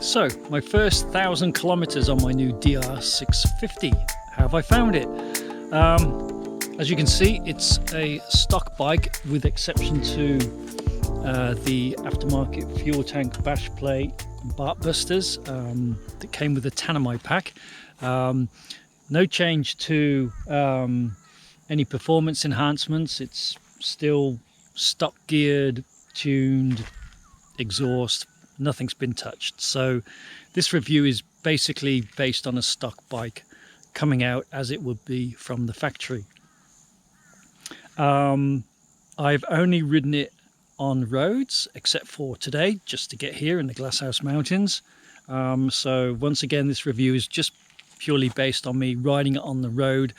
So, my first 1,000 kilometers on my new DR650. How have I found it? As you can see, it's a stock bike with exception to the aftermarket fuel tank bash plate and bark busters that came with the Tanami pack. No change to any performance enhancements. It's still stock geared, tuned, exhaust. Nothing's been touched. So this review is basically based on a stock bike coming out as it would be from the factory. I've only ridden it on roads except for today, just to get here in the Glasshouse Mountains. So once again, this review is just purely based on me riding it on the road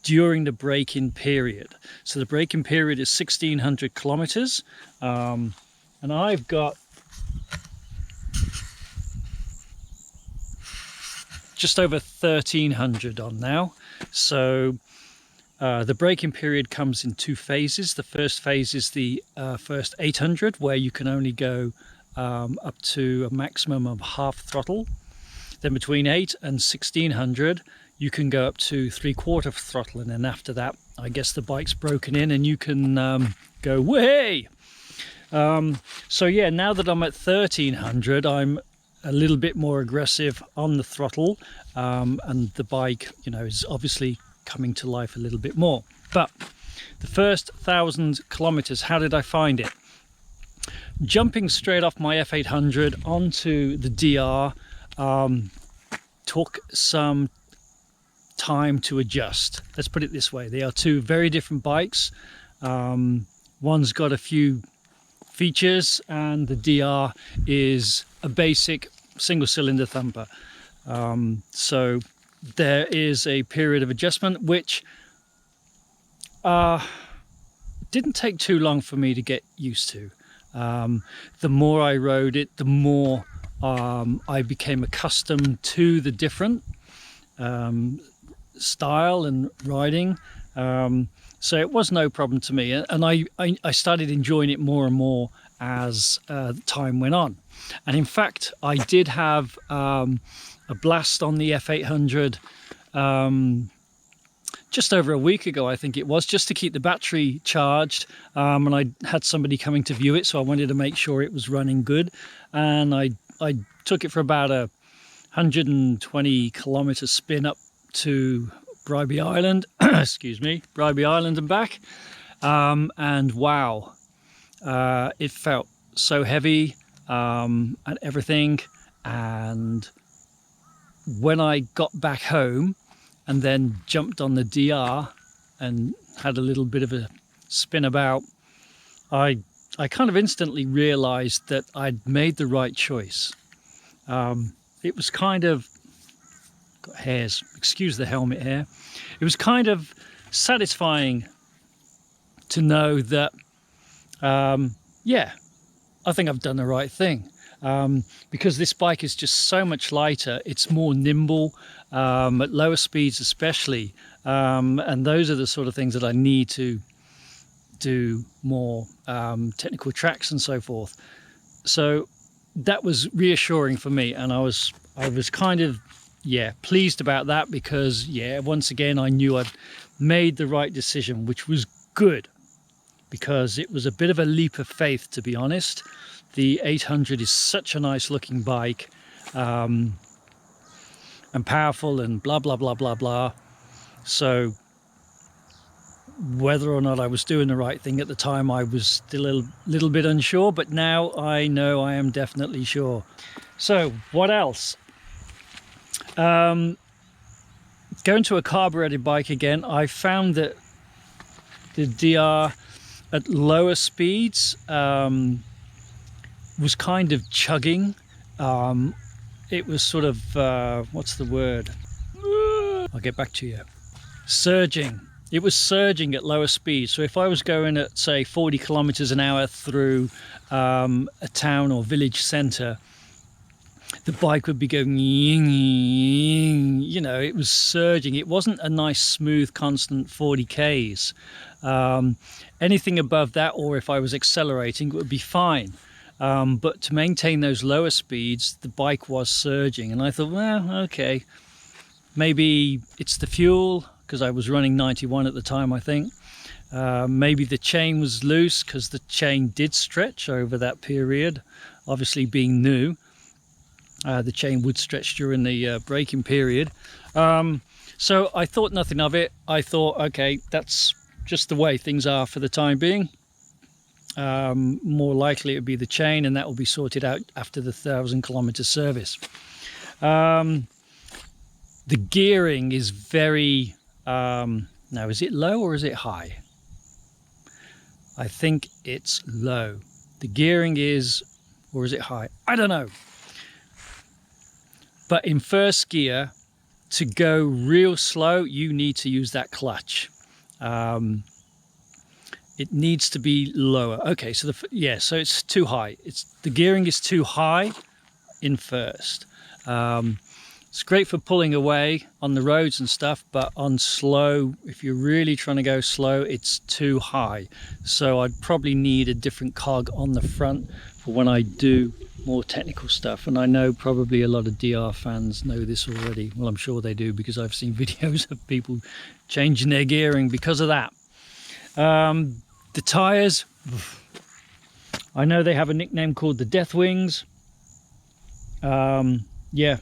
during the break-in period. So the break-in period is 1,600 kilometers, and I've got just over 1,300 on now. So the break-in period comes in two phases. The first phase is the first 800, where you can only go up to a maximum of half throttle. Then between 8 and 1,600, you can go up to 3/4 throttle, and then after that, I guess the bike's broken in and you can go way. So yeah, now that I'm at 1,300, I'm a little bit more aggressive on the throttle, and the bike, you know, is obviously coming to life a little bit more. But the first 1,000 kilometers, how did I find it? Jumping straight off my F800 onto the DR took some time to adjust. Let's put it this way: they are two very different bikes. One's got a few features, and the DR is a basic single-cylinder thumper. So there is a period of adjustment which didn't take too long for me to get used to. The more I rode it, the more I became accustomed to the different style and riding. So it was no problem to me, and I started enjoying it more and more as time went on. And in fact, I did have a blast on the F800 just over a week ago, I think it was, just to keep the battery charged. And I had somebody coming to view it, so I wanted to make sure it was running good. And I took it for about a 120 kilometer spin up to Bribie Island, excuse me, Bribie Island and back. And wow, it felt so heavy and everything. And when I got back home and then jumped on the DR and had a little bit of a spin about, I kind of instantly realized that I'd made the right choice. It was kind of, got hairs, excuse the helmet hair. It was kind of satisfying to know that, yeah, I think I've done the right thing. Because this bike is just so much lighter, it's more nimble, at lower speeds especially, and those are the sort of things that I need to do more technical tracks and so forth. So that was reassuring for me, and I was kind of, yeah, pleased about that, because yeah, once again I knew I'd made the right decision, which was good, because it was a bit of a leap of faith, to be honest. The 800 is such a nice looking bike, and powerful and blah blah blah blah blah. So whether or not I was doing the right thing at the time, I was still a little bit unsure, but now I know I am definitely sure. So what else? Going to a carbureted bike again, I found that the DR at lower speeds was kind of chugging. It was sort of, what's the word? I'll get back to you. Surging. It was surging at lower speeds. So if I was going at, say, 40 kilometers an hour through a town or village center, the bike would be going, you know, it was surging. It wasn't a nice, smooth, constant 40 Ks. Anything above that, or if I was accelerating, it would be fine. but to maintain those lower speeds, the bike was surging, and I thought, well, okay, maybe it's the fuel, because I was running 91 at the time, I think. Maybe the chain was loose, because the chain did stretch over that period. Obviously, being new, the chain would stretch during the braking period. So I thought nothing of it. I thought, okay, that's just the way things are for the time being. More likely it would be the chain, and that will be sorted out after the 1,000-kilometer service. The gearing is very, now is it low or is it high? I think it's low. The gearing is, or is it high? I don't know. But in first gear, to go real slow, you need to use that clutch. It needs to be lower. Okay, so so it's too high. The gearing is too high in first. It's great for pulling away on the roads and stuff, but on slow, if you're really trying to go slow, it's too high. So I'd probably need a different cog on the front for when I do more technical stuff. And I know probably a lot of DR fans know this already. Well, I'm sure they do, because I've seen videos of people changing their gearing because of that. The tires, I know they have a nickname called the Death Wings. Yeah,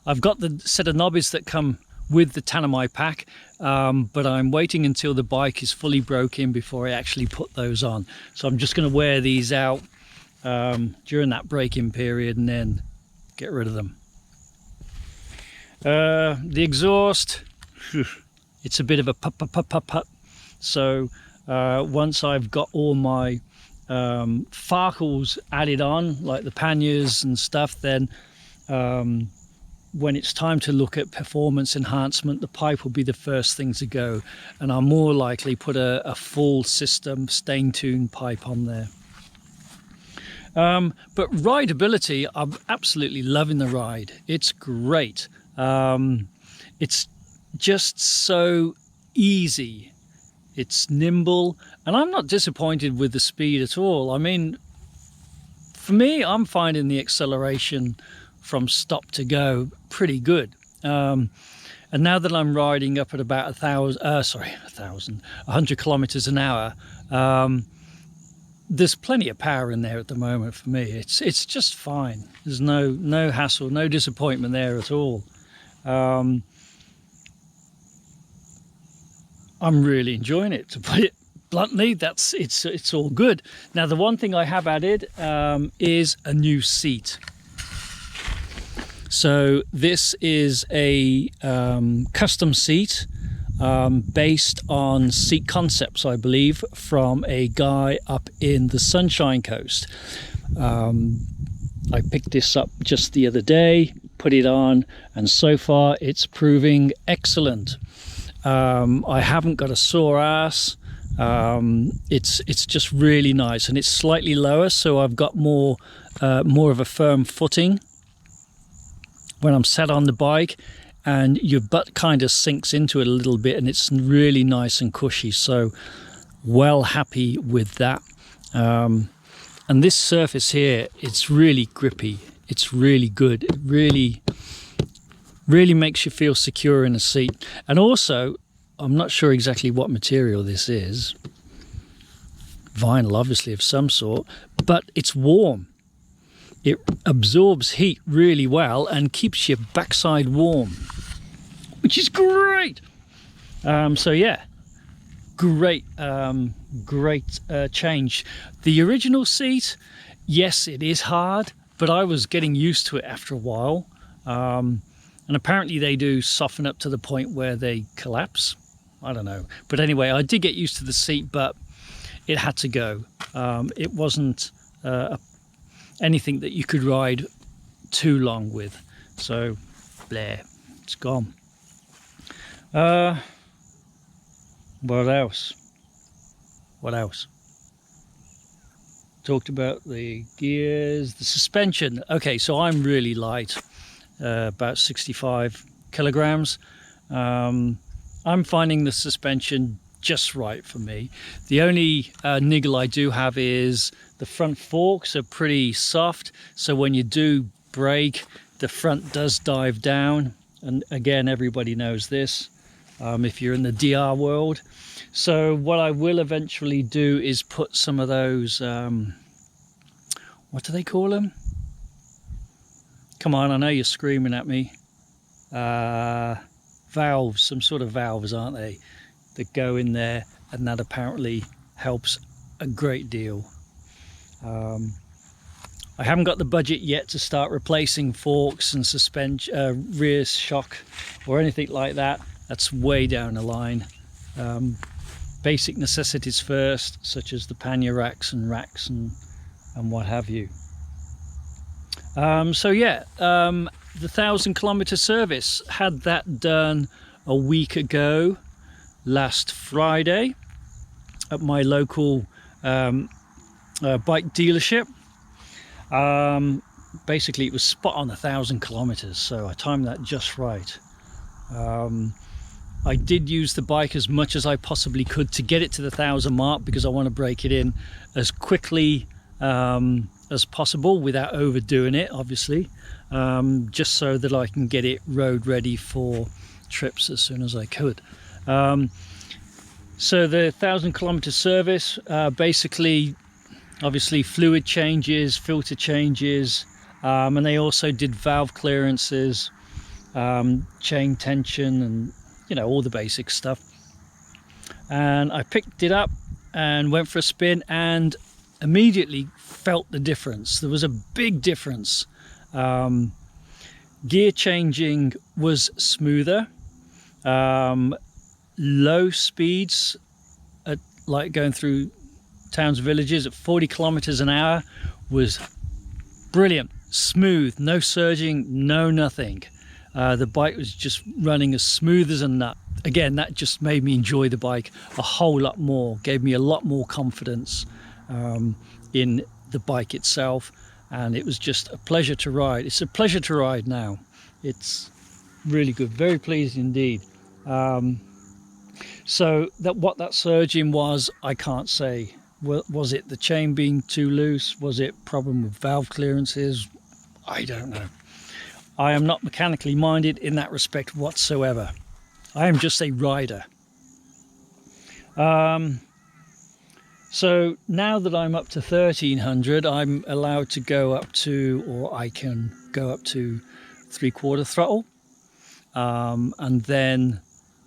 I've got the set of knobbies that come with the Tanami pack, but I'm waiting until the bike is fully broke in before I actually put those on. So I'm just going to wear these out during that break-in period and then get rid of them. The exhaust, it's a bit of a put. So once I've got all my Farkles added on, like the panniers and stuff, then when it's time to look at performance enhancement, the pipe will be the first thing to go, and I'll more likely put a full system stain tune pipe on there. But rideability, I'm absolutely loving the ride. It's great. It's just so easy. It's nimble, and I'm not disappointed with the speed at all. I mean, for me, I'm finding the acceleration from stop to go pretty good. And now that I'm riding up at about 100 kilometers an hour, there's plenty of power in there at the moment for me. It's just fine. There's no hassle, no disappointment there at all. I'm really enjoying it, to put it bluntly. It's all good. Now, the one thing I have added is a new seat. So this is a custom seat based on seat concepts, I believe, from a guy up in the Sunshine Coast. I picked this up just the other day, put it on, and so far it's proving excellent. I haven't got a sore ass. It's just really nice, and it's slightly lower, so I've got more of a firm footing when I'm sat on the bike, and your butt kind of sinks into it a little bit, and it's really nice and cushy. So well happy with that. And this surface here, it's really grippy. It's really good. It really makes you feel secure in a seat. And also, I'm not sure exactly what material this is. Vinyl, obviously, of some sort, but it's warm. It absorbs heat really well and keeps your backside warm, which is great. So yeah, great change. The original seat, yes, it is hard, but I was getting used to it after a while. And apparently they do soften up to the point where they collapse. I don't know. But anyway, I did get used to the seat, but it had to go. It wasn't anything that you could ride too long with. So, bleh, it's gone. What else? Talked about the gears, the suspension. Okay, so I'm really light, about 65 kilograms. I'm finding the suspension just right for me. The only niggle I do have is the The front forks are pretty soft, so when you do brake, the front does dive down. And again, everybody knows this if you're in the DR world. So what I will eventually do is put some of those, what do they call them? Come on, I know you're screaming at me. Valves, some sort of valves, aren't they, that go in there, and that apparently helps a great deal. I haven't got the budget yet to start replacing forks and suspension, rear shock or anything like that. That's way down the line. Basic necessities first, such as the pannier racks and what have you. So yeah, the 1,000-kilometer service, had that done a week ago, last Friday, at my local bike dealership. Basically, it was spot on 1,000 kilometers, so I timed that just right. I did use the bike as much as I possibly could to get it to the 1,000 mark, because I want to break it in as quickly as possible without overdoing it, obviously, just so that I can get it road ready for trips as soon as I could. So the 1,000-kilometer service, basically, obviously fluid changes, filter changes, and they also did valve clearances, chain tension, and all the basic stuff. And I picked it up and went for a spin, and immediately felt the difference. There was a big difference. Gear changing was smoother. Low speeds, at like going through towns, villages at 40 kilometers an hour, was brilliant, smooth, no surging, no nothing. The bike was just running as smooth as a nut. Again, that just made me enjoy the bike a whole lot more, gave me a lot more confidence in the bike itself, and it was just a pleasure to ride. It's a pleasure to ride now. It's really good, very pleased indeed. So what that surging was, I can't say. Was it the chain being too loose? Was it problem with valve clearances? I don't know. I am not mechanically minded in that respect whatsoever. I am just a rider. So now that I'm up to 1,300, I'm allowed to go up to, or I can go up to 3/4 throttle. And then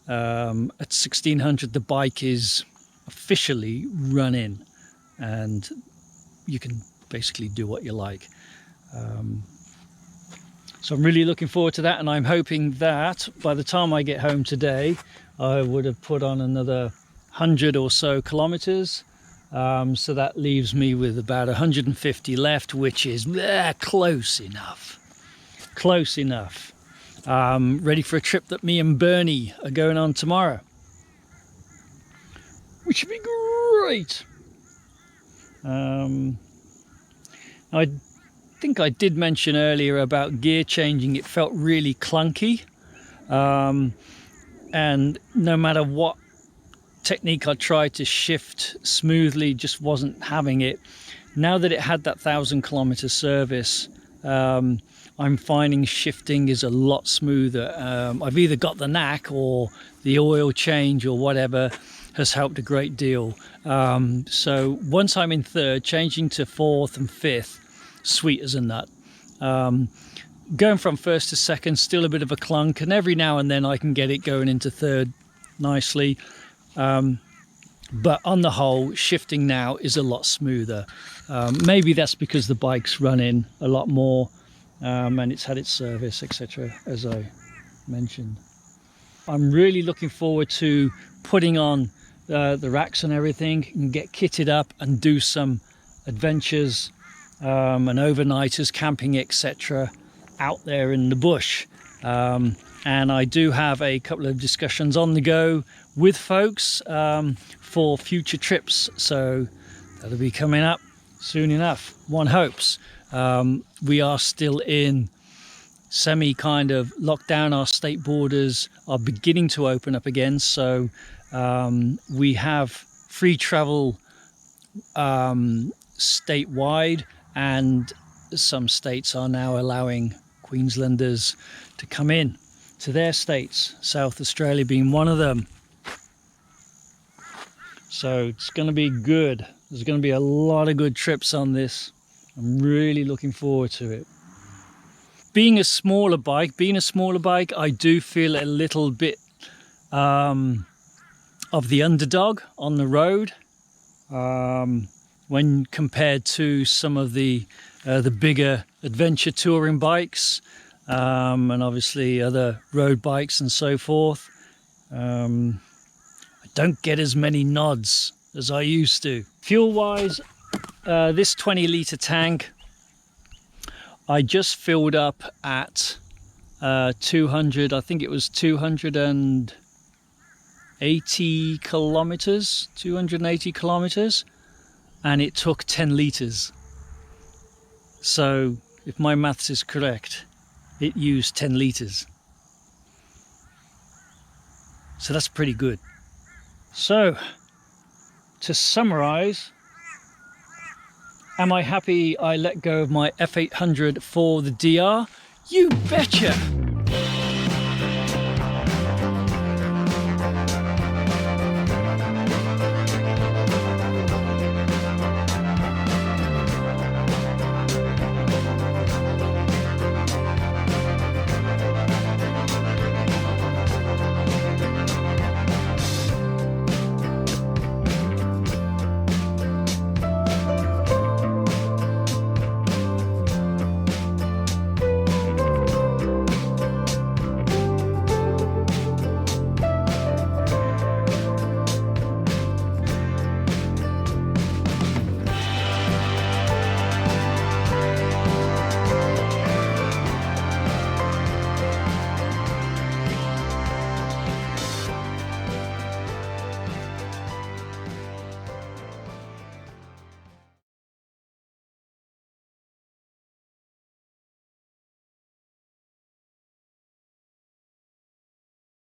at 1,600, the bike is officially running, and you can basically do what you like. So I'm really looking forward to that, and I'm hoping that by the time I get home today, I would have put on another 100 or so kilometers. So that leaves me with about 150 left, which is close enough. Close enough. Ready for a trip that me and Bernie are going on tomorrow, which would be great. I think I did mention earlier about gear changing. It felt really clunky, and no matter what technique I tried to shift smoothly, just wasn't having it. Now that it had that 1,000-kilometer service, I'm finding shifting is a lot smoother. I've either got the knack, or the oil change or whatever has helped a great deal. So once I'm in third, changing to fourth and fifth, sweet as a nut. Going from first to second, still a bit of a clunk, and every now and then I can get it going into third nicely. But on the whole, shifting now is a lot smoother. Maybe that's because the bike's running a lot more, and it's had its service, etc., as I mentioned. I'm really looking forward to putting on the racks and everything, and get kitted up and do some adventures and overnighters, camping, etc., out there in the bush. And I do have a couple of discussions on the go with folks for future trips, so that'll be coming up soon enough, one hopes. We are still in semi kind of lockdown. Our state borders are beginning to open up again, so we have free travel statewide, and some states are now allowing Queenslanders to come in to their states, South Australia being one of them. So it's going to be good. There's going to be a lot of good trips on this. I'm really looking forward to it. Being a smaller bike, I do feel a little bit of the underdog on the road when compared to some of the bigger adventure touring bikes and obviously other road bikes and so forth. I don't get as many nods as I used to. Fuel wise, this 20-litre tank I just filled up at 200, I think it was 280 kilometers, and it took 10 liters. So if my maths is correct, it used 10 liters. So that's pretty good. So to summarize, am I happy I let go of my F800 for the DR? You betcha!